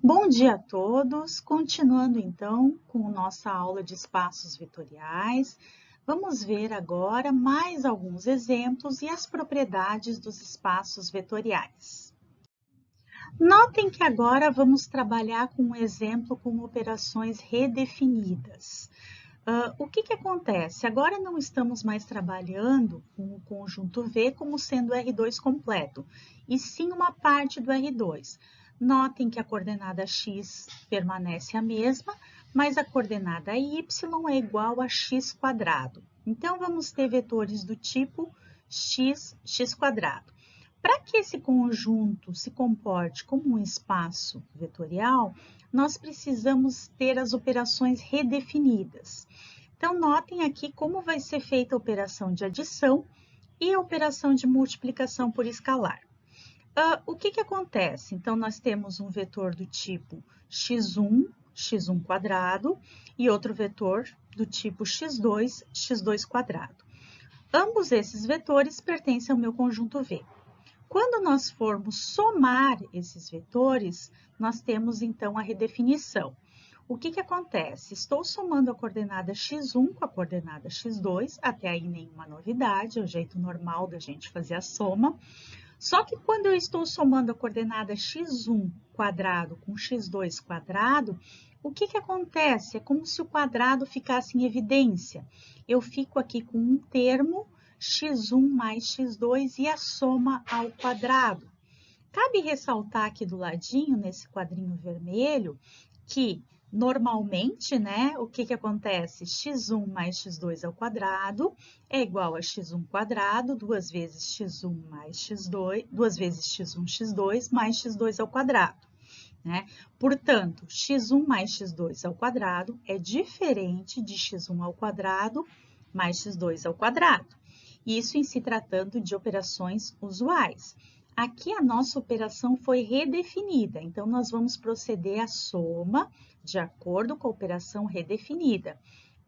Bom dia a todos, continuando então com nossa aula de espaços vetoriais, vamos ver agora mais alguns exemplos e as propriedades dos espaços vetoriais. Notem que agora vamos trabalhar com um exemplo com operações redefinidas. O que acontece? Agora não estamos mais trabalhando com o conjunto V como sendo R2 completo, e sim uma parte do R2. Notem que a coordenada x permanece a mesma, mas a coordenada y é igual a x². Então, vamos ter vetores do tipo x quadrado. Para que esse conjunto se comporte como um espaço vetorial, nós precisamos ter as operações redefinidas. Então, notem aqui como vai ser feita a operação de adição e a operação de multiplicação por escalar. O que acontece? Então, nós temos um vetor do tipo x1 quadrado, e outro vetor do tipo x2 quadrado. Ambos esses vetores pertencem ao meu conjunto V. Quando nós formos somar esses vetores, nós temos então a redefinição. O que acontece? Estou somando a coordenada x1 com a coordenada x2, até aí nenhuma novidade, é o jeito normal da gente fazer a soma. Só que quando eu estou somando a coordenada x1 quadrado com x2 quadrado, o que acontece? É como se o quadrado ficasse em evidência. Eu fico aqui com um termo, x1 mais x2 e a soma ao quadrado. Cabe ressaltar aqui do ladinho, nesse quadrinho vermelho, que normalmente, né, o que acontece? x1 mais x2 ao quadrado é igual a x1 quadrado, 2 vezes x1 mais x2, 2 vezes x1, x2 mais x2 ao quadrado, né? Portanto, x1 mais x2 ao quadrado é diferente de x1 ao quadrado mais x2 ao quadrado. Isso em se tratando de operações usuais. Aqui a nossa operação foi redefinida, então nós vamos proceder à soma de acordo com a operação redefinida.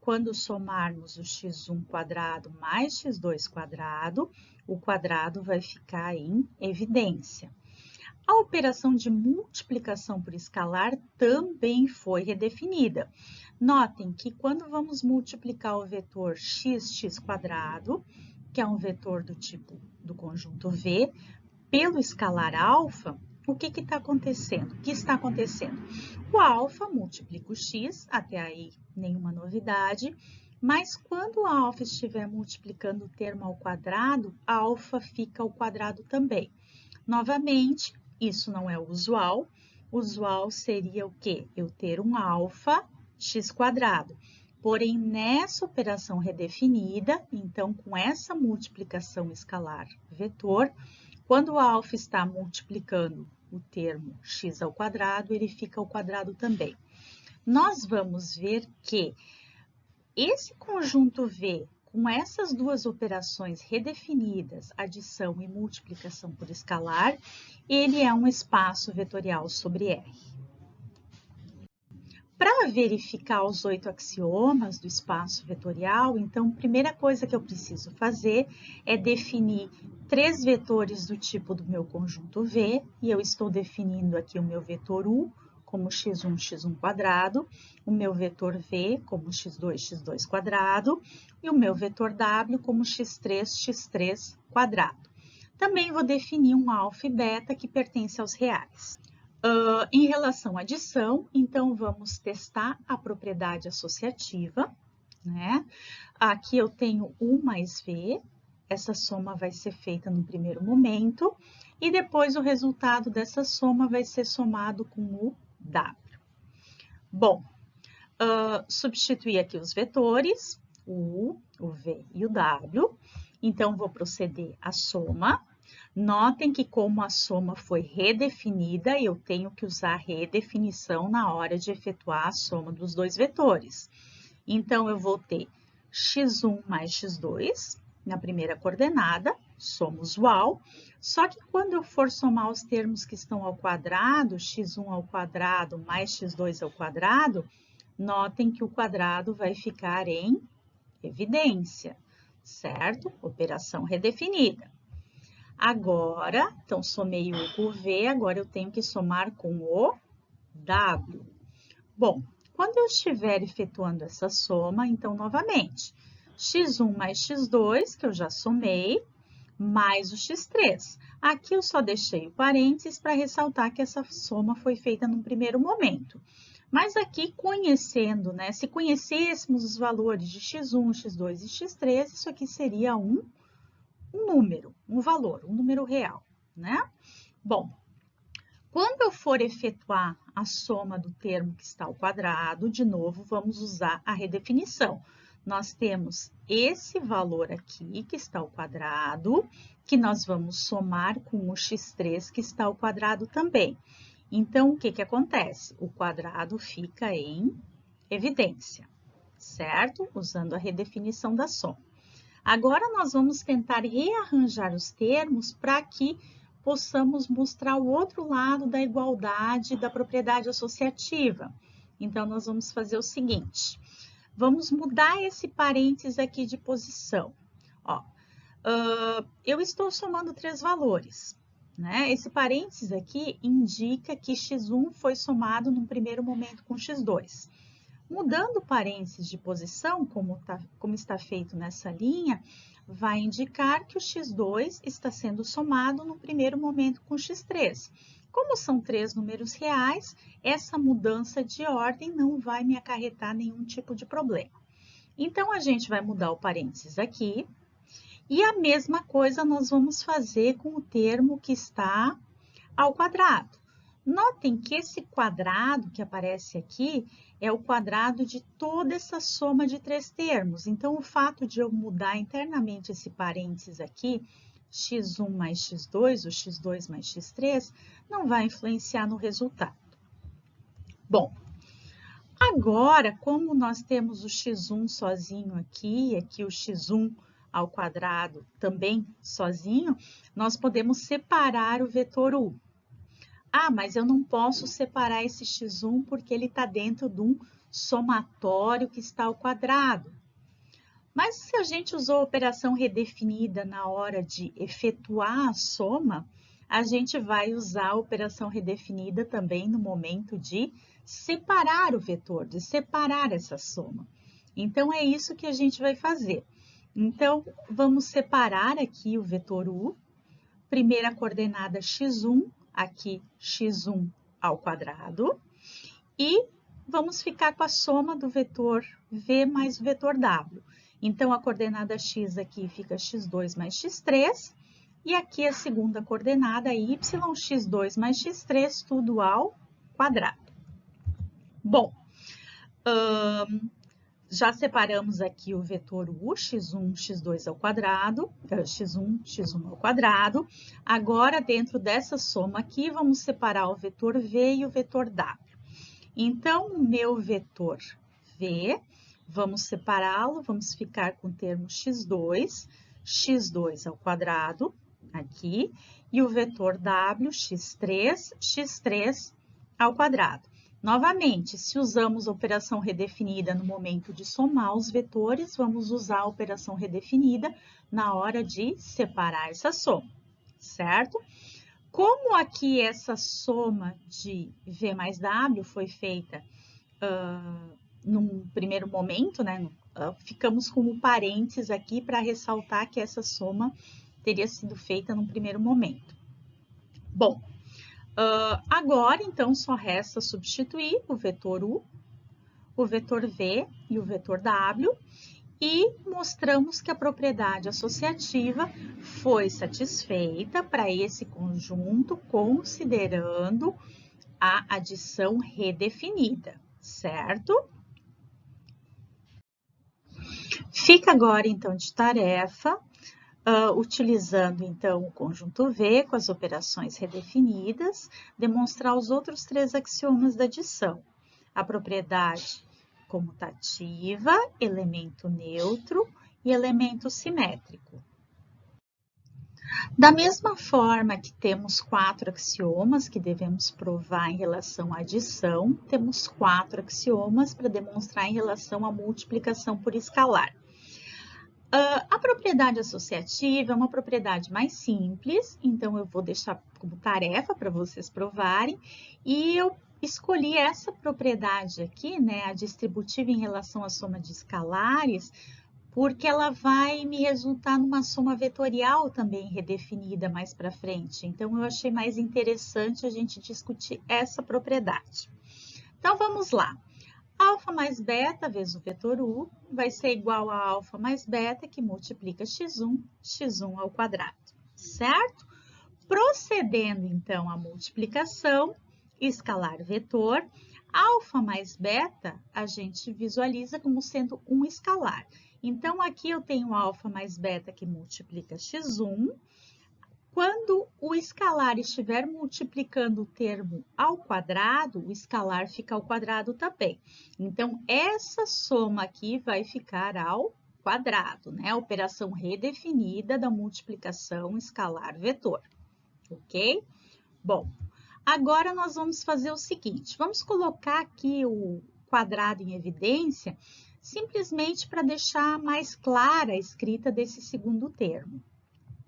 Quando somarmos o x1 quadrado mais x2 quadrado, o quadrado vai ficar em evidência. A operação de multiplicação por escalar também foi redefinida. Notem que quando vamos multiplicar o vetor x quadrado, que é um vetor do tipo do conjunto V, pelo escalar alfa, o que está acontecendo? O que está acontecendo? O alfa multiplica o x, até aí nenhuma novidade, mas quando o alfa estiver multiplicando o termo ao quadrado, alfa fica ao quadrado também. Novamente, isso não é o usual. O usual seria o quê? Eu ter um alfa x quadrado. Porém, nessa operação redefinida, então com essa multiplicação escalar vetor, quando o alfa está multiplicando o termo x ao quadrado, ele fica ao quadrado também. Nós vamos ver que esse conjunto V, com essas duas operações redefinidas, adição e multiplicação por escalar, ele é um espaço vetorial sobre R. Para verificar os 8 axiomas do espaço vetorial, então, a primeira coisa que eu preciso fazer é definir 3 vetores do tipo do meu conjunto V, e eu estou definindo aqui o meu vetor U como x1 quadrado, o meu vetor V como x2 quadrado, e o meu vetor W como x3 quadrado. Também vou definir um alfa e beta que pertence aos reais. Em relação à adição, então vamos testar a propriedade associativa, né? Aqui eu tenho U mais V, essa soma vai ser feita no primeiro momento, e depois o resultado dessa soma vai ser somado com o W. Bom, substituir aqui os vetores, o U, o V e o W, então vou proceder à soma. Notem que como a soma foi redefinida, eu tenho que usar redefinição na hora de efetuar a soma dos dois vetores. Então, eu vou ter x1 mais x2 na primeira coordenada, soma usual, só que quando eu for somar os termos que estão ao quadrado, x1 ao quadrado mais x2 ao quadrado, notem que o quadrado vai ficar em evidência, certo? Operação redefinida. Agora, então, somei o com o V, agora eu tenho que somar com o W. Bom, quando eu estiver efetuando essa soma, então, novamente, x1 mais x2, que eu já somei, mais o x3. Aqui eu só deixei o parênteses para ressaltar que essa soma foi feita num primeiro momento. Mas aqui, conhecendo, né? Se conhecêssemos os valores de x1, x2 e x3, isso aqui seria um número, um valor, um número real, né? Bom, quando eu for efetuar a soma do termo que está ao quadrado, de novo, vamos usar a redefinição. Nós temos esse valor aqui, que está ao quadrado, que nós vamos somar com o x3, que está ao quadrado também. Então, o que que acontece? O quadrado fica em evidência, certo? Usando a redefinição da soma. Agora, nós vamos tentar rearranjar os termos para que possamos mostrar o outro lado da igualdade da propriedade associativa. Então, nós vamos fazer o seguinte. Vamos mudar esse parênteses aqui de posição. Ó, eu estou somando 3 valores, né? Esse parênteses aqui indica que x1 foi somado num primeiro momento com x2. Mudando o parênteses de posição, como está feito nessa linha, vai indicar que o x2 está sendo somado no primeiro momento com x3. Como são 3 números reais, essa mudança de ordem não vai me acarretar nenhum tipo de problema. Então, a gente vai mudar o parênteses aqui. E a mesma coisa nós vamos fazer com o termo que está ao quadrado. Notem que esse quadrado que aparece aqui é o quadrado de toda essa soma de 3 termos. Então, o fato de eu mudar internamente esse parênteses aqui, x1 mais x2, ou x2 mais x3, não vai influenciar no resultado. Bom, agora, como nós temos o x1 sozinho aqui, e aqui o x1 ao quadrado também sozinho, nós podemos separar o vetor u. Ah, mas eu não posso separar esse x1 porque ele está dentro de um somatório que está ao quadrado. Mas se a gente usou a operação redefinida na hora de efetuar a soma, a gente vai usar a operação redefinida também no momento de separar o vetor, de separar essa soma. Então, é isso que a gente vai fazer. Então, vamos separar aqui o vetor u, primeira coordenada x1, aqui x1 ao quadrado, e vamos ficar com a soma do vetor v mais o vetor w. Então, a coordenada x aqui fica x2 mais x3, e aqui a segunda coordenada y, x2 mais x3, tudo ao quadrado. Bom, já separamos aqui o vetor u, x1, x2 ao quadrado, x1, x1 ao quadrado. Agora, dentro dessa soma aqui, vamos separar o vetor v e o vetor w. Então, o meu vetor v, vamos separá-lo, vamos ficar com o termo x2, x2 ao quadrado, aqui, e o vetor w, x3, x3 ao quadrado. Novamente, se usamos a operação redefinida no momento de somar os vetores, vamos usar a operação redefinida na hora de separar essa soma, certo? Como aqui essa soma de v mais w foi feita num primeiro momento, né? Ficamos com um parênteses aqui para ressaltar que essa soma teria sido feita num primeiro momento. Bom, agora, então, só resta substituir o vetor u, o vetor v e o vetor w, e mostramos que a propriedade associativa foi satisfeita para esse conjunto, considerando a adição redefinida, certo? Fica agora, então, de tarefa, utilizando, então, o conjunto V com as operações redefinidas, demonstrar os outros 3 axiomas da adição. A propriedade comutativa, elemento neutro e elemento simétrico. Da mesma forma que temos 4 axiomas que devemos provar em relação à adição, temos 4 axiomas para demonstrar em relação à multiplicação por escalar. A propriedade associativa é uma propriedade mais simples, então eu vou deixar como tarefa para vocês provarem, e eu escolhi essa propriedade aqui, né, a distributiva em relação à soma de escalares, porque ela vai me resultar numa soma vetorial também redefinida mais para frente. Então, eu achei mais interessante a gente discutir essa propriedade. Então, vamos lá. Alfa mais beta vezes o vetor u vai ser igual a alfa mais beta, que multiplica x1 ao quadrado, certo? Procedendo, então, a multiplicação, escalar-vetor, alfa mais beta, a gente visualiza como sendo um escalar. Então, aqui eu tenho alfa mais beta que multiplica x1. Quando o escalar estiver multiplicando o termo ao quadrado, o escalar fica ao quadrado também. Então, essa soma aqui vai ficar ao quadrado, né? A operação redefinida da multiplicação escalar-vetor, ok? Bom, agora nós vamos fazer o seguinte, vamos colocar aqui o quadrado em evidência, simplesmente para deixar mais clara a escrita desse segundo termo.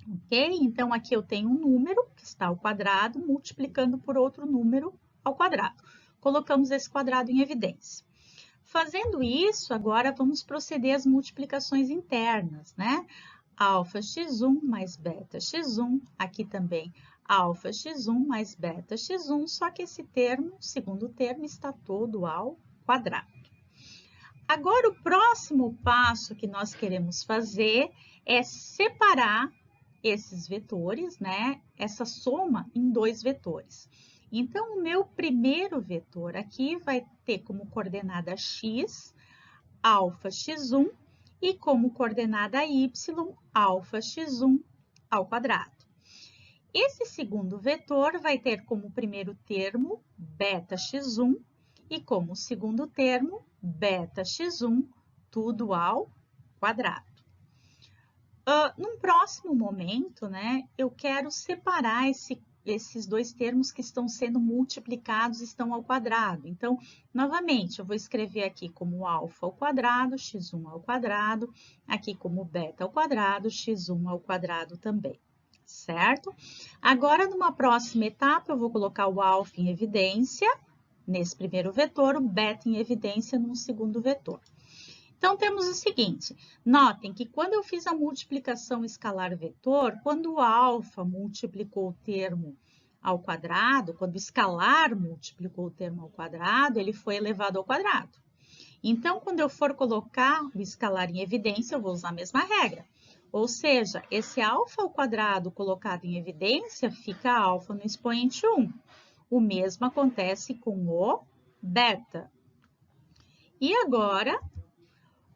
Ok? Então, aqui eu tenho um número, que está ao quadrado, multiplicando por outro número ao quadrado. Colocamos esse quadrado em evidência. Fazendo isso, agora vamos proceder às multiplicações internas, né? Alfa x1 mais beta x1, aqui também alfa x1 mais beta x1, só que esse termo, segundo termo, está todo ao quadrado. Agora, o próximo passo que nós queremos fazer é separar esses vetores, né? Essa soma em dois vetores. Então, o meu primeiro vetor aqui vai ter como coordenada x, alfa x1, e como coordenada y, alfa x1 ao quadrado. Esse segundo vetor vai ter como primeiro termo beta x1 e como segundo termo beta x1, tudo ao quadrado. Num próximo momento, né, eu quero separar esses dois termos que estão sendo multiplicados, estão ao quadrado. Então, novamente, eu vou escrever aqui como alfa ao quadrado, x1 ao quadrado, aqui como beta ao quadrado, x1 ao quadrado também, certo? Agora, numa próxima etapa, eu vou colocar o alfa em evidência, nesse primeiro vetor, o beta em evidência num segundo vetor. Então, temos o seguinte, notem que quando eu fiz a multiplicação escalar-vetor, quando o alfa multiplicou o termo ao quadrado, quando o escalar multiplicou o termo ao quadrado, ele foi elevado ao quadrado. Então, quando eu for colocar o escalar em evidência, eu vou usar a mesma regra. Ou seja, esse alfa ao quadrado colocado em evidência fica alfa no expoente 1. O mesmo acontece com o beta. E agora,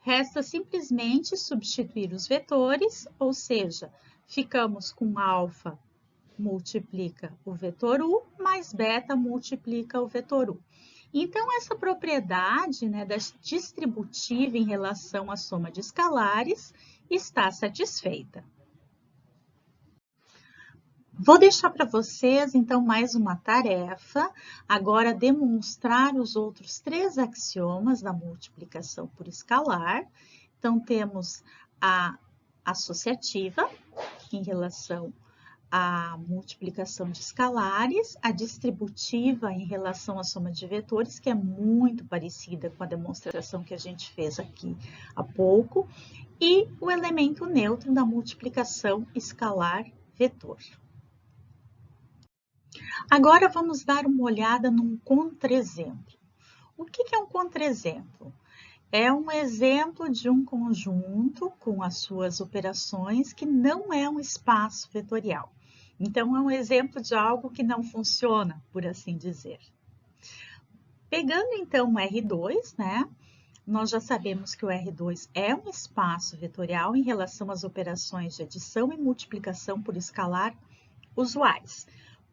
resta simplesmente substituir os vetores, ou seja, ficamos com alfa multiplica o vetor u, mais beta multiplica o vetor u. Então, essa propriedade, né, da distributiva em relação à soma de escalares está satisfeita. Vou deixar para vocês, então, mais uma tarefa, agora demonstrar os outros 3 axiomas da multiplicação por escalar. Então, temos a associativa, em relação à multiplicação de escalares, a distributiva em relação à soma de vetores, que é muito parecida com a demonstração que a gente fez aqui há pouco, e o elemento neutro da multiplicação escalar-vetor. Agora vamos dar uma olhada num contra-exemplo. O que é um contra-exemplo? É um exemplo de um conjunto com as suas operações que não é um espaço vetorial. Então, é um exemplo de algo que não funciona, por assim dizer. Pegando então o R2, né? Nós já sabemos que o R2 é um espaço vetorial em relação às operações de adição e multiplicação por escalar usuais.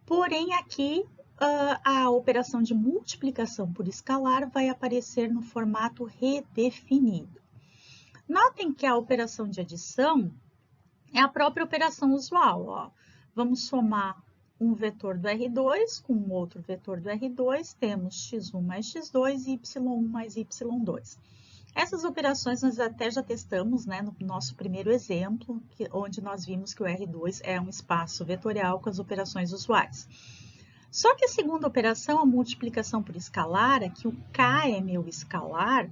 Porém, aqui a operação de multiplicação por escalar vai aparecer no formato redefinido. Notem que a operação de adição, É a própria operação usual, ó. Vamos somar um vetor do R2 com um outro vetor do R2, temos x1 mais x2 e y1 mais y2. Essas operações nós até já testamos, né, no nosso primeiro exemplo, onde nós vimos que o R2 é um espaço vetorial com as operações usuais. Só que a segunda operação, a multiplicação por escalar, aqui o K é meu escalar,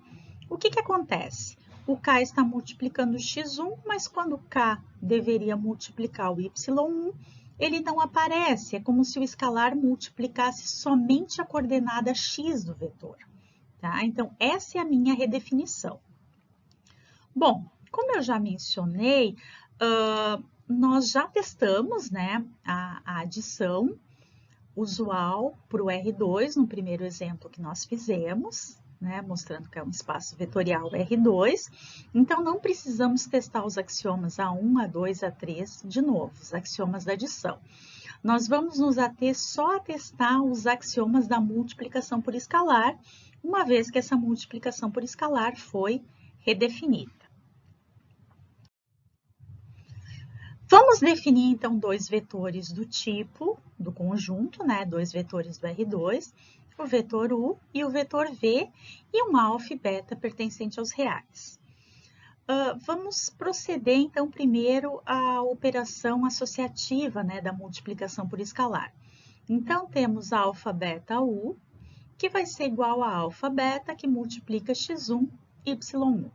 o que acontece? O K está multiplicando o x1, mas quando o K deveria multiplicar o y1, ele não aparece. É como se o escalar multiplicasse somente a coordenada x do vetor. Tá? Então, essa é a minha redefinição. Bom, como eu já mencionei, nós já testamos, né, a adição usual para o R2 no primeiro exemplo que nós fizemos, né, mostrando que é um espaço vetorial R2. Então, não precisamos testar os axiomas A1, A2, A3 de novo, os axiomas da adição. Nós vamos nos ater só a testar os axiomas da multiplicação por escalar, uma vez que essa multiplicação por escalar foi redefinida. Vamos definir, então, dois vetores do tipo, do conjunto, né? Dois vetores do R2, o vetor U e o vetor V, e um alfa e beta pertencente aos reais. Vamos proceder, então, primeiro à operação associativa, né, da multiplicação por escalar. Então, temos alfa beta U, que vai ser igual a alfa beta, que multiplica x1, y1.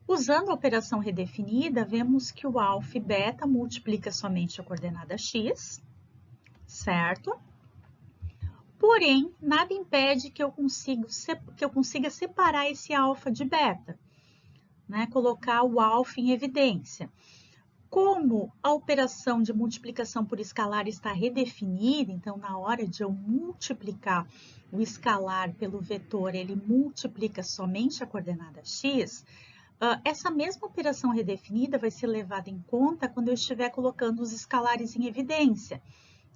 Usando a operação redefinida, vemos que o alfa e beta multiplica somente a coordenada x, certo? Porém, nada impede que eu consiga separar esse alfa de beta, né? Colocar o alfa em evidência. Como a operação de multiplicação por escalar está redefinida, então na hora de eu multiplicar o escalar pelo vetor, ele multiplica somente a coordenada x, essa mesma operação redefinida vai ser levada em conta quando eu estiver colocando os escalares em evidência.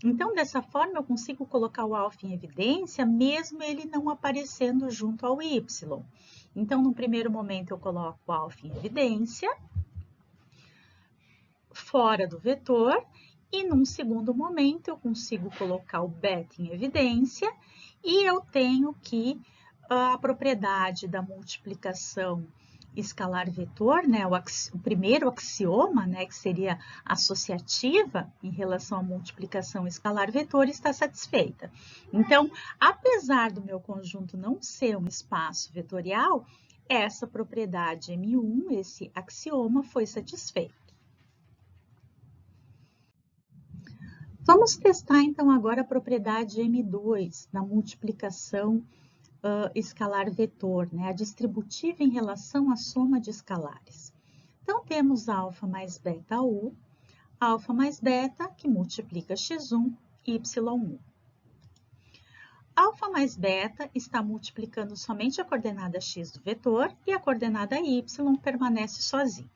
Então, dessa forma, eu consigo colocar o alfa em evidência, mesmo ele não aparecendo junto ao y. Então, no primeiro momento, eu coloco o alfa em evidência, fora do vetor, e num segundo momento, eu consigo colocar o beta em evidência, e eu tenho que a propriedade da multiplicação escalar vetor, né, o primeiro axioma, né, que seria associativa em relação à multiplicação escalar vetor, está satisfeita. Então, apesar do meu conjunto não ser um espaço vetorial, essa propriedade M1, esse axioma, foi satisfeito. Vamos testar, então, agora a propriedade M2 da multiplicação escalar vetor, né? A distributiva em relação à soma de escalares. Então, temos alfa mais beta U, alfa mais beta, que multiplica x1, y1. Alfa mais beta está multiplicando somente a coordenada x do vetor e a coordenada y permanece sozinha.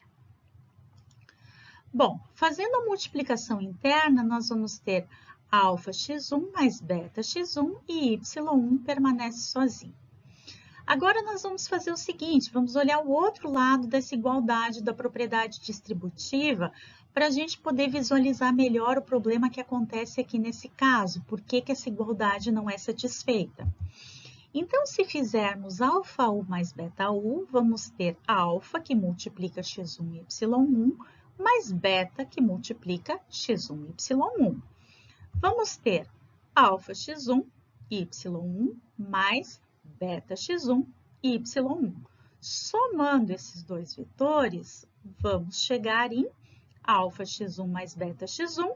Bom, fazendo a multiplicação interna, nós vamos ter alfa x1 mais beta x1 e y1 permanece sozinho. Agora, nós vamos fazer o seguinte, vamos olhar o outro lado dessa igualdade da propriedade distributiva para a gente poder visualizar melhor o problema que acontece aqui nesse caso, por que essa igualdade não é satisfeita. Então, se fizermos alfa U mais beta U, vamos ter alfa que multiplica x1 e y1, mais beta que multiplica x1 e y1. Vamos ter alfa x1, y1, mais beta x1, y1. Somando esses dois vetores, vamos chegar em alfa x1 mais beta x1,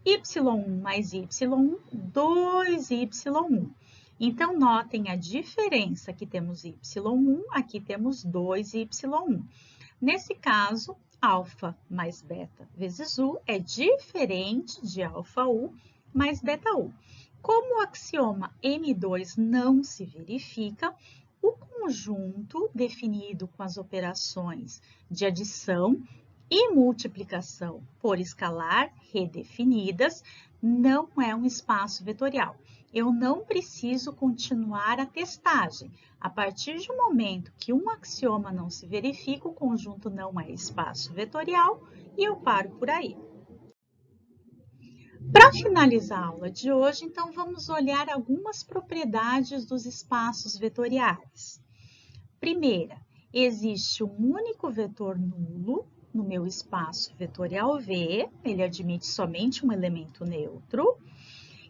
y1 mais y1, 2y1. Então, notem a diferença. Aqui temos y1, aqui temos 2y1. Nesse caso, alfa mais beta vezes U é diferente de alfa U mais beta U. Como o axioma M2 não se verifica, o conjunto definido com as operações de adição e multiplicação por escalar redefinidas não é um espaço vetorial. Eu não preciso continuar a testagem. A partir do momento que um axioma não se verifica, o conjunto não é espaço vetorial e eu paro por aí. Para finalizar a aula de hoje, então vamos olhar algumas propriedades dos espaços vetoriais. Primeira, existe um único vetor nulo no meu espaço vetorial V, ele admite somente um elemento neutro.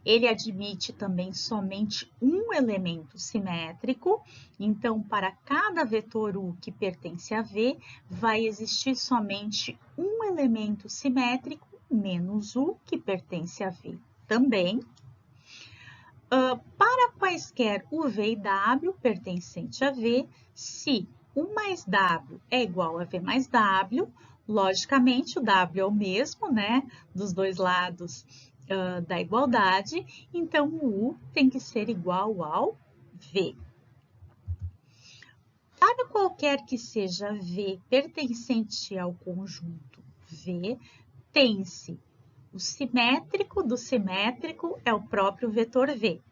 Ele admite também somente um elemento simétrico, então, para cada vetor U que pertence a V, vai existir somente um elemento simétrico menos U que pertence a V também. Para quaisquer UV e W pertencente a V, se U mais W é igual a V mais W, logicamente o W é o mesmo, né, dos dois lados da igualdade, então o U tem que ser igual ao V. Para qualquer que seja V pertencente ao conjunto V, tem-se o simétrico do simétrico é o próprio vetor V,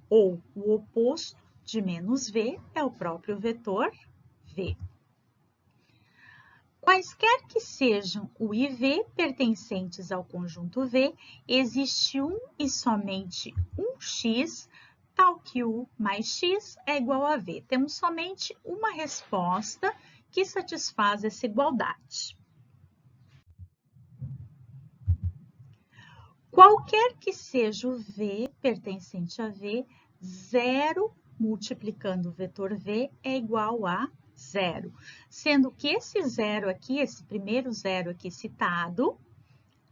ou o oposto de menos V é o próprio vetor V. Quaisquer que sejam o IV pertencentes ao conjunto V, existe um e somente um x, tal que U mais x é igual a V. Temos somente uma resposta que satisfaz essa igualdade. Qualquer que seja o V pertencente a V, 0 multiplicando o vetor V é igual a 0, sendo que esse zero aqui, esse primeiro zero aqui citado,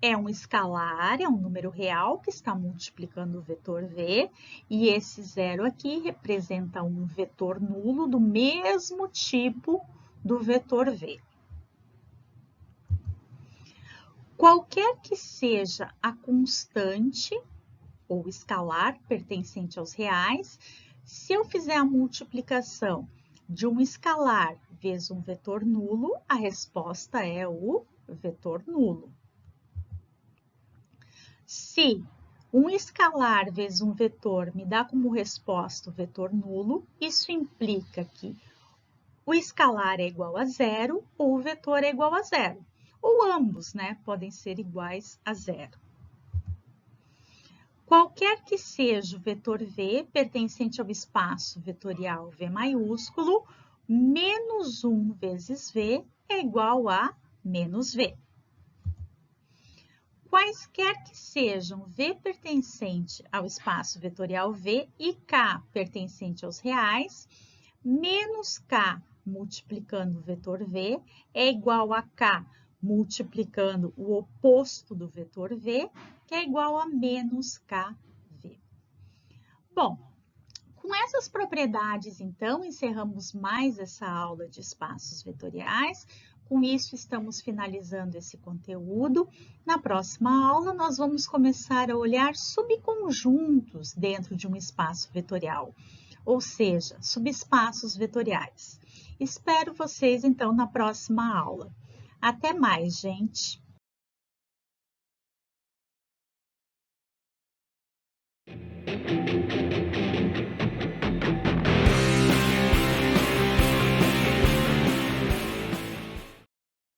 é um escalar, é um número real que está multiplicando o vetor V, e esse zero aqui representa um vetor nulo do mesmo tipo do vetor V. Qualquer que seja a constante ou escalar pertencente aos reais, se eu fizer a multiplicação de um escalar vezes um vetor nulo, a resposta é o vetor nulo. Se um escalar vezes um vetor me dá como resposta o vetor nulo, isso implica que o escalar é igual a zero ou o vetor é igual a zero. Ou ambos, né, podem ser iguais a zero. Qualquer que seja o vetor V pertencente ao espaço vetorial V maiúsculo, menos 1 vezes V é igual a menos V. Quaisquer que sejam V pertencente ao espaço vetorial V e K pertencente aos reais, menos K multiplicando o vetor V é igual a K multiplicando o oposto do vetor V, que é igual a menos KV. Bom, com essas propriedades, então, encerramos mais essa aula de espaços vetoriais. Com isso, estamos finalizando esse conteúdo. Na próxima aula, nós vamos começar a olhar subconjuntos dentro de um espaço vetorial, ou seja, subespaços vetoriais. Espero vocês, então, na próxima aula. Até mais, gente!